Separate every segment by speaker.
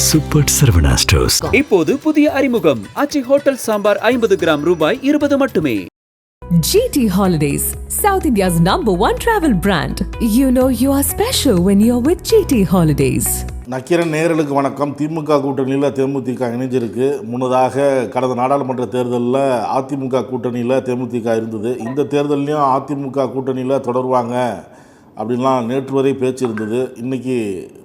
Speaker 1: Super Saravana stores.
Speaker 2: இப்போது புதிய அறிமுகம் ஆச்சி ஹோட்டல் சாம்பார் 50 கிராம் ரூபாய் 20 மட்டுமே.
Speaker 3: GT Holidays, South India's #1 travel brand. You know you are special when you're with GT Holidays.
Speaker 4: Nakkheeran நேயர்களுக்கு வணக்கம். திமுக கூட்டணியில் தேமுதிக இணைஞ்சிருக்கு. முன்னதாக கடந்த நாடாளுமன்ற தேர்தலில் அதிமுக கூட்டணியில் தேமுதிக இருந்தது. இந்த தேர்தலையும் அதிமுக கூட்டணியில் தொடருவாங்க அப்படின்லாம் நேற்று வரை பேச்சு இருந்தது. இன்றைக்கி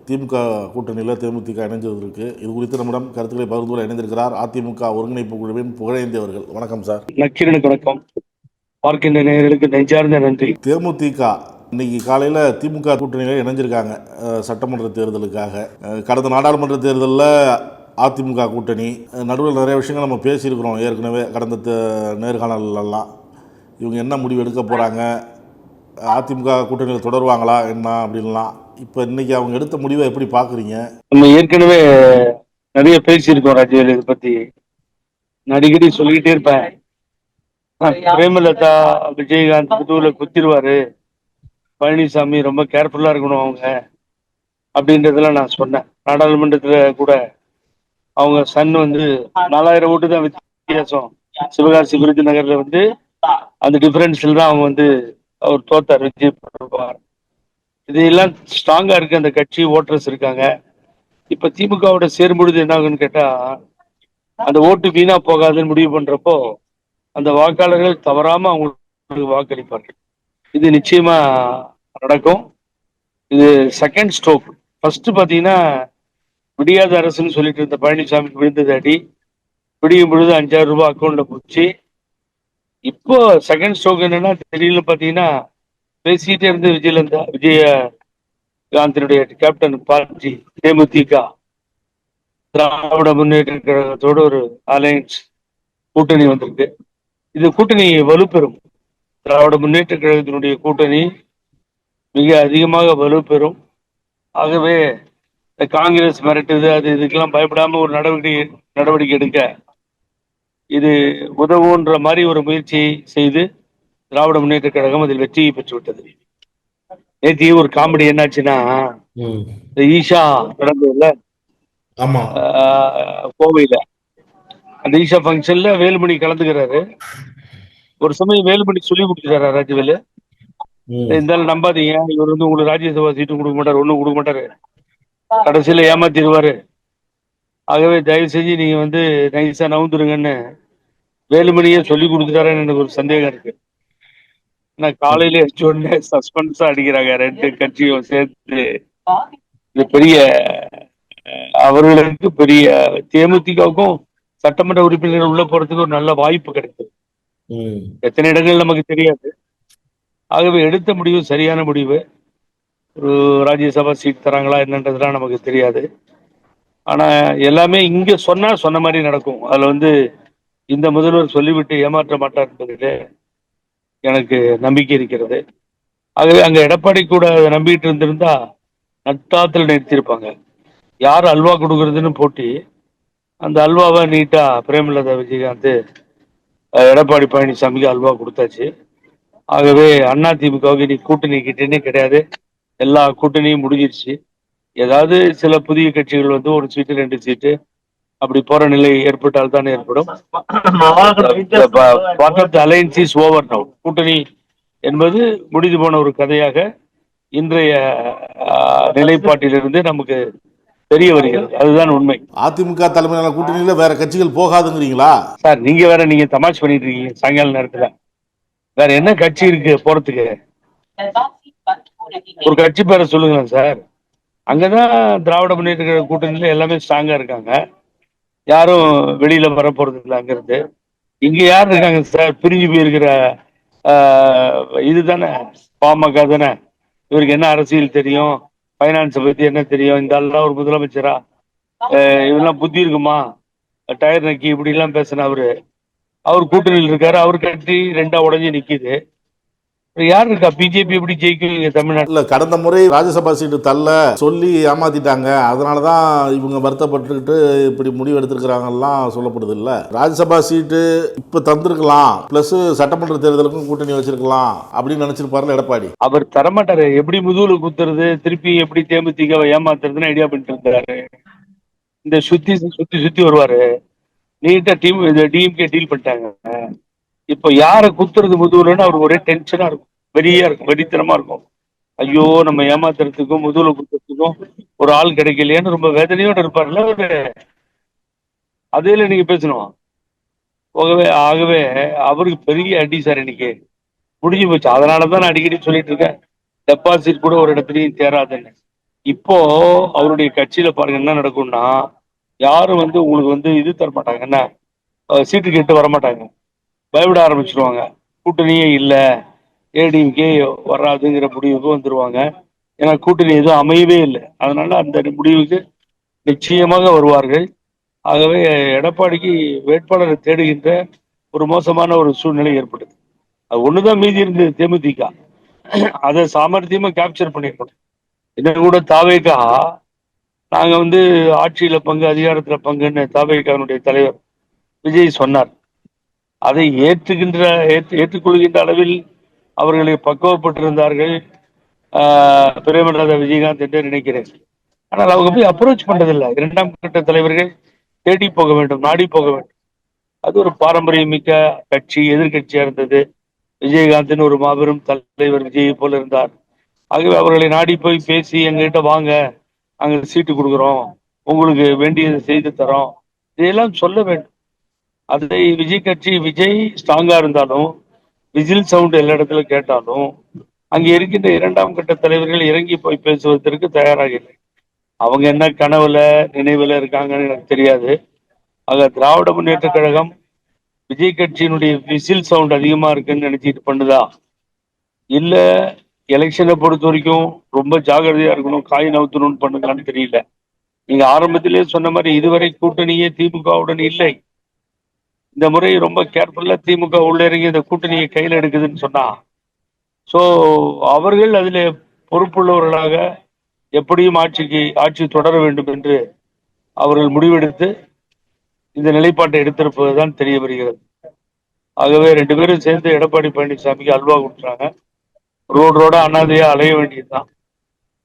Speaker 4: திமுக கூட்டணியில் தேமுதிக இணைஞ்சிருக்கு. இது குறித்து நம்மிடம் கருத்துக்களை பகிர்ந்து இணைந்திருக்கிறார் அதிமுக ஒருங்கிணைப்பு குழுவின் புகழேந்தி அவர்கள். வணக்கம் சார்.
Speaker 5: நக்கீரனுக்கு வணக்கம். பார்க்கின்ற நேயர்களுக்கு நெஞ்சார்ந்த நன்றி.
Speaker 4: தேமுதிக இன்னைக்கு காலையில் திமுக கூட்டணியில் இணைஞ்சிருக்காங்க சட்டமன்ற தேர்தலுக்காக. கடந்த நாடாளுமன்ற தேர்தலில் அதிமுக கூட்டணி நடுவில் நிறைய விஷயங்கள் நம்ம பேசியிருக்கிறோம் ஏற்கனவே கடந்த நேர்காணலாம். இவங்க என்ன முடிவு எடுக்க போகிறாங்க, அதிமுக கூட்டணியில் தொடருவாங்களா என்ன அப்படின்லாம். இப்போ இன்னைக்கு அவங்க எடுத்த முடிவை எப்படி பார்க்குறீங்க?
Speaker 5: நம்ம ஏற்கனவே நிறைய பேசியிருக்கோம் ராஜ்யவேல். இதை பற்றி அடிக்கடி சொல்லிக்கிட்டே இருப்பேன். பிரேமலதா விஜயகாந்த் புதுவில் குத்திடுவாரு, பழனிசாமி ரொம்ப கேர்ஃபுல்லாக இருக்கணும் அவங்க அப்படின்றதெல்லாம் நான் சொன்னேன். நாடாளுமன்றத்தில் கூட அவங்க சன் 4000 ஓட்டு தான் வித்தியாசம். சிவகாசி விருதுநகரில் அந்த டிஃபரன்ஸில் தான் அவங்க அவர் தோத்தார் விஜய். இதெல்லாம் ஸ்ட்ராங்காக இருக்கு. அந்த கட்சி ஓட்டர்ஸ் இருக்காங்க. இப்போ திமுகவோட சேரும்பொழுது என்ன ஆகுன்னு கேட்டால், அந்த ஓட்டு வீணா போகாதுன்னு முடிவு பண்ணுறப்போ அந்த வாக்காளர்கள் தவறாமல் அவங்களுக்கு வாக்களிப்பார்கள். இது நிச்சயமா நடக்கும். இது செகண்ட் ஸ்ட்ரோக். ஃபர்ஸ்ட் பார்த்தீங்கன்னா விடியாத அரசுன்னு சொல்லிட்டு இருந்த பழனிசாமி விழுந்தது அடி. விடியும் பொழுது 5000 ரூபாய் அக்கௌண்ட்ல போச்சு. இப்போ செகண்ட் ஸ்ட்ரோக் என்னன்னா தெரியல. பார்த்தீங்கன்னா பேசிக்கிட்டே இருந்து விஜயகாந்தினுடைய கேப்டன் பார்ட்டி தேமுதிக திராவிட முன்னேற்ற கழகத்தோட ஒரு அலையன்ஸ் கூட்டணி வந்திருக்கு. இது கூட்டணி வலுப்பெறும். திராவிட முன்னேற்ற கழகத்தினுடைய கூட்டணி மிக அதிகமாக வலுப்பெறும். ஆகவே காங்கிரஸ் மிரட்டுது, அது இதுக்கெல்லாம் பயப்படாம ஒரு நடவடிக்கை எடுக்க இது உதவுன்ற மாதிரி ஒரு முயற்சியை செய்து திராவிட முன்னேற்ற கழகம் அதில் வெற்றியை பெற்று விட்டது. நேற்று ஒரு காமெடி என்னாச்சுன்னா, இந்த ஈஷா நடந்ததுல கோவையில அந்த ஈஷா ஃபங்க்ஷன்ல வேலுமணி கலந்துக்கிறாரு. ஒரு சமயம் வேலுமணி சொல்லி கொடுத்துட்டாரா ராஜவேலு, இருந்தாலும் நம்பாதீங்க, இவர் உங்களுக்கு ராஜ்யசபா சீட்டும் கொடுக்க மாட்டாரு, ஒன்றும் கொடுக்க மாட்டாரு, கடைசியில ஏமாத்திடுவாரு. ஆகவே தயவு செஞ்சு நீங்க நைஸா நவுந்துருங்கன்னு வேலுமணியே சொல்லி கொடுத்துட்டாருன்னு எனக்கு ஒரு சந்தேகம் இருக்கு. காலையில உடனே சஸ்பென்ஸா அடிக்கிறாங்க ரெண்டு கட்சியும் சேர்த்து. இது பெரிய அவர்களுக்கு பெரிய தேமுதிகவுக்கும் சட்டமன்ற உறுப்பினர்கள் உள்ள போறதுக்கு ஒரு நல்ல வாய்ப்பு கிடைக்குது. எத்தனை இடங்கள் நமக்கு தெரியாது. ஆகவே எடுத்த முடிவு சரியான முடிவு. ஒரு ராஜ்யசபா சீட் தராங்களா என்னன்றதுலாம் நமக்கு தெரியாது. ஆனா எல்லாமே இங்க சொன்ன மாதிரி நடக்கும். அதுல இந்த முதல்வர் சொல்லிவிட்டு ஏமாற்ற மாட்டார் என்பதிலே எனக்கு நம்பிக்கை இருக்கிறது. ஆகவே அங்க எடப்பாடி கூட நம்பிக்கிட்டு இருந்திருந்தா நட்டாத்துல நிறுத்திருப்பாங்க. யார் அல்வா கொடுக்கறதுன்னு போட்டி. அந்த அல்வாவை நீட்டா பிரேமலதா விஜயகாந்த் எடப்பாடி பழனிசாமிக்கு அல்வா கொடுத்தாச்சு. ஆகவே அதிமுகவுக்கு நீ கூட்டணி கிட்டே கிடையாது, எல்லா கூட்டணியும் முடிஞ்சிருச்சு. ஏதாவது சில புதிய கட்சிகள் ஒரு சீட்டு 2 சீட்டு அப்படி போற நிலை ஏற்பட்டால் தான் ஏற்படும். கூட்டணி என்பது முடிந்து போன ஒரு கதையாக இன்றைய நிலைப்பாட்டிலிருந்து நமக்கு தெரிய வருகிறது. அதுதான் உண்மை.
Speaker 4: அதிமுக தலைமையிலான கூட்டணியில வேற கட்சிகள் போகாதுங்கிறீங்களா
Speaker 5: சார்? நீங்க தமாஷ் பண்ணிட்டு இருக்கீங்க. சாயங்கால நேரத்துல வேற என்ன கட்சி இருக்கு போறதுக்கு? ஒரு கட்சி பேரை சொல்லுங்களேன் சார். அங்கதான் திராவிட முன்னேற்ற கூட்டணியில எல்லாமே ஸ்ட்ராங்கா இருக்காங்க. யாரும் வெளியில வர போறது இல்லை அங்கிருந்து. இங்க யார் இருக்காங்க சார்? பிரிஞ்சு போயிருக்கிற இதுதானே பாமக தானே. இவருக்கு என்ன அரசியல் தெரியும், பைனான்ஸை பத்தி என்ன தெரியும்? இந்த ஆள்லாம் ஒரு முதலமைச்சரா? இவெல்லாம் புத்தி இருக்குமா? டயர் நக்கி இப்படி எல்லாம் பேசின அவர் கூட்டணியில் இருக்காரு. அவர் கட்சி 2ஆ உடஞ்சி நிக்குது. யார் இருக்கா? பிஜேபி எப்படி ஜெயிக்கும் தமிழ்நாட்டுல?
Speaker 4: கடந்த முறை ராஜ்யசபா சீட்டு தள்ள சொல்லி ஏமாத்திட்டாங்க. அதனாலதான் இவங்க வருத்தப்பட்டுக்கிட்டு இப்படி முடிவு எடுத்திருக்கிறாங்கலாம் சொல்லப்படுது. இல்ல ராஜ்யசபா சீட்டு இப்ப தந்திருக்கலாம், பிளஸ் சட்டமன்ற தேர்தலுக்கும் கூட்டணி வச்சிருக்கலாம் அப்படின்னு நினைச்சிருப்பாருல எடப்பாடி.
Speaker 5: அவர் தரமாட்டாரு. எப்படி முதுகுல குத்துறது, திருப்பி எப்படி தேமுதிகவை ஏமாத்துறதுன்னு ஐடியா பண்ணிட்டு இருந்தாரு. இந்த சுத்தி சுத்தி சுத்தி வருவாரு. நீட்டா டிஎம்கே டீல் பண்ணிட்டாங்க. இப்போ யாரை குத்துறது முதுகுலன்னு அவருக்கு ஒரே டென்ஷனா இருக்கும், வெறியா இருக்கும், வெறித்தனமா இருக்கும். ஐயோ நம்ம ஏமாத்துறதுக்கும் முதுகுல குத்துறதுக்கும் ஒரு ஆள் கிடைக்கலையேன்னு ரொம்ப வேதனையோட இருப்பார்ல அவரு. அதையில நீங்க பேசணும். ஆகவே அவருக்கு பெரிய அடி சார் இன்னைக்கு முடிஞ்சு போச்சு. அதனாலதான் நான் அடிக்கடி சொல்லிட்டு இருக்கேன், டெபாசிட் கூட ஒரு இடத்துலயும் தேராதுன்னு. இப்போ அவருடைய கட்சியில பாருங்க என்ன நடக்கும்னா, யாரும் உங்களுக்கு இது தர மாட்டாங்க, என்ன சீட்டு கேட்டு வரமாட்டாங்க, பயப்பட ஆரம்பிச்சிருவாங்க. கூட்டணியே இல்ல, ஏடிஎம்கே வராதுங்கிற முடிவுக்கு வந்துருவாங்க. ஏன்னா கூட்டணி எதுவும் அமையவே இல்லை. அதனால அந்த முடிவுக்கு நிச்சயமாக வருவார்கள். ஆகவே எடப்பாடிக்கு வேட்பாளரை தேடுகின்ற ஒரு மோசமான ஒரு சூழ்நிலை ஏற்படுது. அது ஒண்ணுதான் மீதி இருந்தது தேமுதிக. அதை சாமர்த்தியமா கேப்சர் பண்ணிருக்கணும். இன்னும் கூட தாவேகா, நாங்க ஆட்சியில பங்கு அதிகாரத்துல பங்குன்னு தாவேகாவுடைய தலைவர் விஜய் சொன்னார். அதை ஏற்றுக்கொள்கின்ற அளவில் அவர்களை பக்குவப்பட்டிருந்தார்கள் பிரேமலதா விஜயகாந்த் என்று நினைக்கிறேன். ஆனால் அவங்க போய் அப்ரோச் பண்றதில்லை. இரண்டாம் கட்ட தலைவர்கள் தேடி போக வேண்டும், நாடி போக வேண்டும். அது ஒரு பாரம்பரியம் மிக்க கட்சி, எதிர்கட்சியா இருந்தது. விஜயகாந்த் ஒரு மாபெரும் தலைவர் விஜய் போல இருந்தார். ஆகவே அவர்களை நாடி போய் பேசி எங்ககிட்ட வாங்க, நாங்க சீட்டு கொடுக்குறோம், உங்களுக்கு வேண்டியதை செய்து தரோம், இதையெல்லாம் சொல்ல வேண்டும். அதை விஜய் ஸ்ட்ராங்கா இருந்தாலும், விசில் சவுண்ட் எல்லா இடத்துல கேட்டாலும், அங்க இருக்கின்ற இரண்டாம் கட்ட தலைவர்கள் இறங்கி போய் பேசுவதற்கு தயாராக இல்லை. அவங்க என்ன கனவுல நினைவுல இருக்காங்கன்னு எனக்கு தெரியாது. ஆக திராவிட முன்னேற்ற கழகம் விஜய் கட்சியினுடைய விசில் சவுண்ட் அதிகமா இருக்குன்னு நினைச்சிட்டு பண்ணுதா, இல்ல எலெக்ஷனை பொறுத்த வரைக்கும் ரொம்ப ஜாகிரதையா இருக்கணும், காய் நவுத்தணும்னு பண்ணுங்களான்னு தெரியல. நீங்க ஆரம்பத்திலேயே சொன்ன மாதிரி இதுவரை கூட்டணியே திமுகவுடன் இல்லை. இந்த முறை ரொம்ப கேர்ஃபுல்லா திமுக உள்ள இறங்கி இந்த கூட்டணியை கையில எடுக்குதுன்னு சொன்னா, சோ அவர்கள் அதுல பொறுப்புள்ளவர்களாக எப்படியும் ஆட்சி தொடர வேண்டும் என்று அவர்கள் முடிவெடுத்து இந்த நிலைப்பாட்டை எடுத்திருப்பதுதான் தெரிய வருகிறது. ஆகவே 2 பேரும் சேர்ந்து எடப்பாடி பழனிசாமிக்கு அல்வா கொடுத்துறாங்க. ரோடா அனாதையா அலைய வேண்டியதுதான்.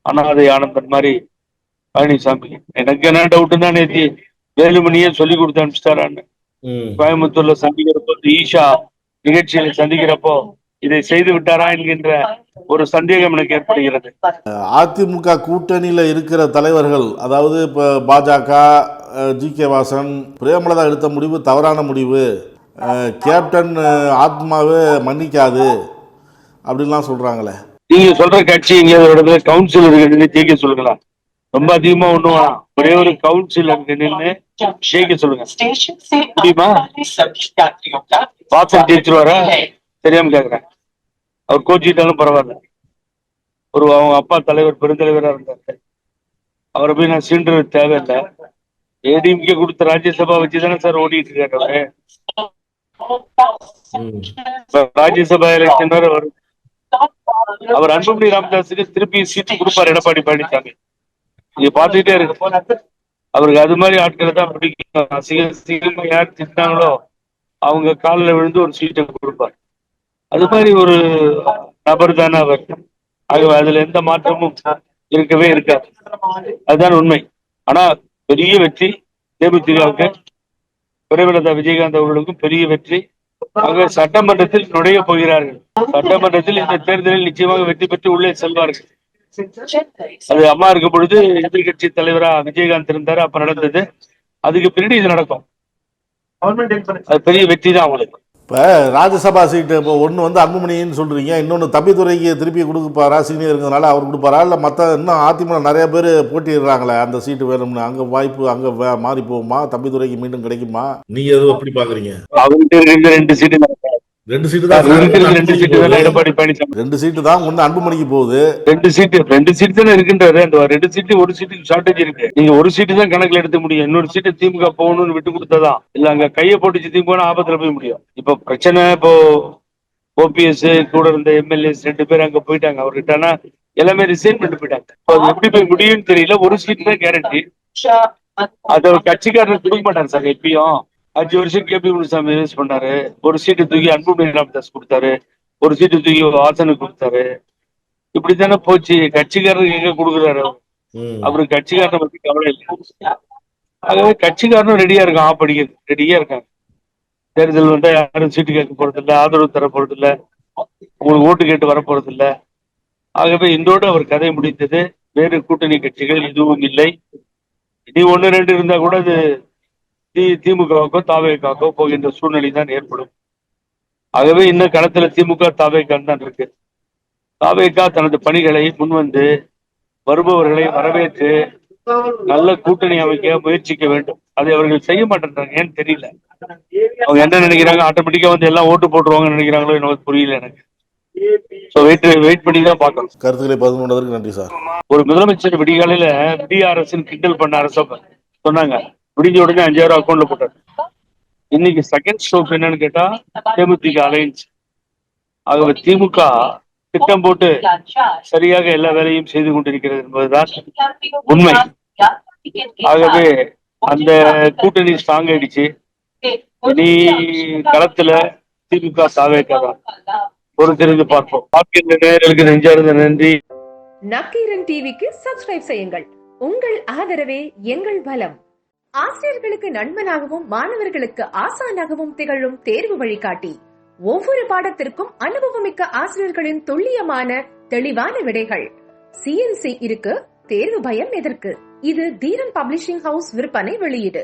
Speaker 5: அனாதை ஆனந்தன் மாதிரி பழனிசாமி. எனக்கு என்ன டவுட்னா, நேத்தி வேலுமணியே சொல்லி கொடுத்து அனுப்பிச்சிட்டாரான்னு. கோயம்புத்தூர்ல சந்திக்கிறப்போ, ஈஷா நிகழ்ச்சியில சந்திக்கிறப்போ இதை செய்து விட்டாரா என்கின்ற ஒரு சந்தேகம் எனக்கு ஏற்படுகிறது.
Speaker 4: அதிமுக கூட்டணியில் இருக்கிற தலைவர்கள், அதாவது இப்போ பாஜக, ஜி.கே. வாசன், பிரேமலதா எடுத்த முடிவு தவறான முடிவு, கேப்டன் ஆத்மாவே மன்னிக்காது அப்படின்லாம் சொல்றாங்களே.
Speaker 5: நீங்க சொல்ற கட்சி எங்கேயாவது இடத்துல கவுன்சில் இருக்கு, ஜெயிக்க சொல்லுங்களா? ரொம்ப அதிகமா ஒண்ணும் ஒரே ஒரு கவுன்சில் நின்று ஜெயிக்க சொல்லுங்க, முடியுமா? வாசல் ஜெயிச்சிருவாரா? தெரியாம கேக்குறேன். அவர் கோச்சிட்டாலும் பரவாயில்ல. அவங்க அப்பா தலைவர், பெருந்தலைவரா இருந்தாரு. அவரை போய் நான் சீன்றது தேவையில்லை. ஏடிஎம்கே கொடுத்த ராஜ்யசபா வச்சுதானே சார் ஓடிட்டு இருக்காரு. ராஜ்யசபா எலெக்ஷன் வேற வரும். அவர் அன்புமணி ராமதாஸுக்கு திருப்பி சீட்டு கொடுப்பார் எடப்பாடி பழனிசாமி. நீங்க பாத்துக்கிட்டே இருக்கு. அவருக்கு அது மாதிரி ஆட்களை தான் பிடிக்கும். அசிங்கமா யார் திட்டாங்களோ அவங்க காலில் விழுந்து ஒரு சீட்டை கொடுப்பார். அது மாதிரி ஒரு நபர் தானே அவர். ஆகவே அதுல எந்த மாற்றமும் இருக்கவே இருக்காது. அதுதான் உண்மை. ஆனா பெரிய வெற்றி தேமுதிகவுக்கு, பிரேமலதா விஜயகாந்த் அவர்களுக்கும் பெரிய வெற்றி. ஆக சட்டமன்றத்தில் நுழைய போகிறார்கள். சட்டமன்றத்தில் இந்த தேர்தலில் நிச்சயமாக வெற்றி பெற்று உள்ளே செல்வார்கள். அது அம்மா இருக்கும் பொழுது எதிர்கட்சி தலைவரா விஜயகாந்த் இருந்தாரு, அப்ப நடந்தது. அதுக்கு பின்னாடி இது நடக்கும். அது பெரிய வெற்றி தான் அவங்களுக்கு.
Speaker 4: இப்போ ராஜ்யசபா சீட்டு இப்போ ஒன்று அன்புமணின்னு சொல்கிறீங்க, இன்னொன்று தம்பிதுரைக்கு திருப்பி கொடுப்பாரா, சீனியர் இருக்கிறதுனால அவர் கொடுப்பாரா, இல்லை மற்ற இன்னும் அதிமுக நிறைய பேர் போட்டிடுறாங்களே அந்த சீட்டு வேணும்னு, அங்கே வாய்ப்பு அங்கே மாறி போகுமா, தம்பிதுரைக்கு மீண்டும் கிடைக்குமா? நீங்க எதுவும் எப்படி பார்க்குறீங்க?
Speaker 5: அவங்களுக்கு 2 சீட்டு,
Speaker 4: 2 சீட்டு தான். 2 சீட்டு தான் ஒன்று அன்புமணிக்கு போகுது.
Speaker 5: 2 சீட்டு தானே இருக்கின்றது. அந்த 2 சீட்டு, ஒரு சீட்டுக்கு ஷார்டேஜ் இருக்கு. நீங்க ஒரு சீட்டு தான் கணக்குல எடுத்து முடியும். இன்னொரு சீட்டு திமுக போகணும்னு விட்டு கொடுத்ததான் இல்ல, அங்க கையை போட்டுச்சு திமுக ஆபத்துல போய் முடியும். இப்ப பிரச்சனை, இப்போ ஓபிஎஸ் கூட இருந்த எம்எல்ஏஸ் 2 பேர் அங்க போயிட்டாங்க. அவர்கிட்ட எல்லாமே ரிசைன் பண்ணிட்டு போயிட்டாங்க. அது எப்படி போய் முடியும்னு தெரியல. ஒரு சீட் தான் கேரண்டி. அது கட்சிக்காரர் கொடுக்க மாட்டாங்க சார். எப்பயும் 5 வருஷம் கேபி முனுசாமி யூஸ் பண்ணாரு. ஒரு சீட்டு தூக்கி அன்புமணி ராமதாஸ் கொடுத்தாரு, ஒரு சீட்டு தூக்கி வாசனுக்கு கொடுத்தாரு. இப்படித்தானே போச்சு. கட்சிக்காரருக்கு எங்க கொடுக்குறாரு? அவருக்கு கட்சிக்காரனை பத்தி கவலை இல்லை. ஆகவே கட்சிக்காரனும் ரெடியா இருக்கான், ஆப்படிக்க ரெடியா இருக்காங்க. தேர்தல் வந்தா யாரும் சீட்டு கேட்க போறது இல்ல, ஆதரவு தர போறது இல்ல, உங்களுக்கு ஓட்டு கேட்டு வர போறது இல்ல. ஆகவே இன்றோடு அவர் கதை முடித்தது. வேறு கூட்டணி கட்சிகள் எதுவும் இல்லை. இனி 1-2 இருந்தா கூட அது திமுகவுக்கோ தாவேக்காக்கோ போகின்ற சூழ்நிலை தான் ஏற்படும். ஆகவே இன்னும் களத்துல திமுக தாவேக்கான் தான் இருக்கு. தாவேக்கா தனது பணிகளை முன்வந்து வருபவர்களை வரவேற்று நல்ல கூட்டணி அமைக்க முயற்சிக்க வேண்டும். அதை அவர்கள் செய்ய மாட்டேன்றாங்க, ஏன்னு தெரியல. அவங்க என்ன நினைக்கிறாங்க, ஆட்டோமேட்டிக்கா வந்து எல்லாம் ஓட்டு போட்டுருவாங்கன்னு நினைக்கிறாங்களோ எனக்கு புரியல. எனக்கு வெயிட் பண்ணி தான் பார்க்கணும்.
Speaker 4: கருத்துக்களை பகிர்ந்து கொண்டதற்கு நன்றி சார்.
Speaker 5: ஒரு முதலமைச்சர் விடிகாலையில டிஆர்எஸ் கிண்டல் பண்ண அரச சொன்னாங்க. விடிஞ்ச உடனே 5000 அக்கௌண்ட்ல போட்டார். இன்னைக்கு செகண்ட் ஸ்ட்ரோக் என்னன்னு கேட்டா தேமுதிக அலையன்ஸ். ஆகவே திமுக திட்டம் போட்டு சரியாக எல்லா வேலையும் செய்து கொண்டிருக்கிறது என்பதுதான் உண்மை. ஆகவே அந்த கூட்டணி ஸ்ட்ராங் ஆயிடுச்சு. இனி களத்துல திமுக தாவேக்காதான். பொறுத்திருந்து பார்ப்போம். பார்க்கின்ற நேயர்களுக்கு நெஞ்சார்ந்த நன்றி.
Speaker 1: நக்கீரன் டிவிக்கு சப்ஸ்கிரைப் செய்யுங்கள். உங்கள் ஆதரவே எங்கள் பலம். ஆசிரியர்களுக்கு நண்பனாகவும் மாணவர்களுக்கு ஆசானாகவும் திகழும் தேர்வு வழிகாட்டி. ஒவ்வொரு பாடத்திற்கும் அனுபவமிக்க ஆசிரியர்களின் துல்லியமான தெளிவான விடைகள். CNC இருக்கு, தேர்வு பயம் எதற்கு? இது தீரன் பப்ளிஷிங் ஹவுஸ் விற்பனை வெளியீடு.